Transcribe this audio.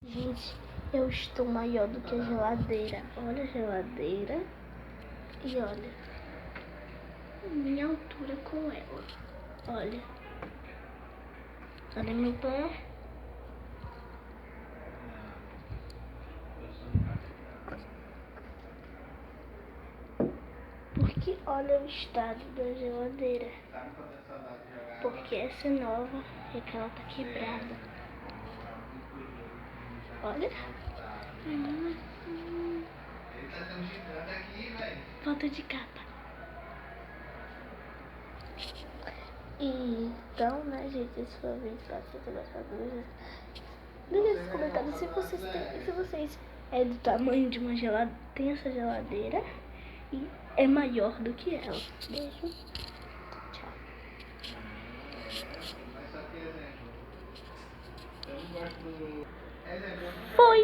Gente, eu estou maior do que a geladeira. Olha a geladeira e olha minha altura com ela. Olha. Olha meu pé. Porque olha o estado da geladeira. Porque essa é nova e aquela tá quebrada. Olha. Falta de capa. Então, né, gente, esse foi o vídeo. Espero que vocês tenham gostado. Deixa nos comentários se vocês é do tamanho de uma geladeira, tem essa geladeira e é maior do que ela. Beijo. Tchau. Mas só que exemplo, eu não gosto do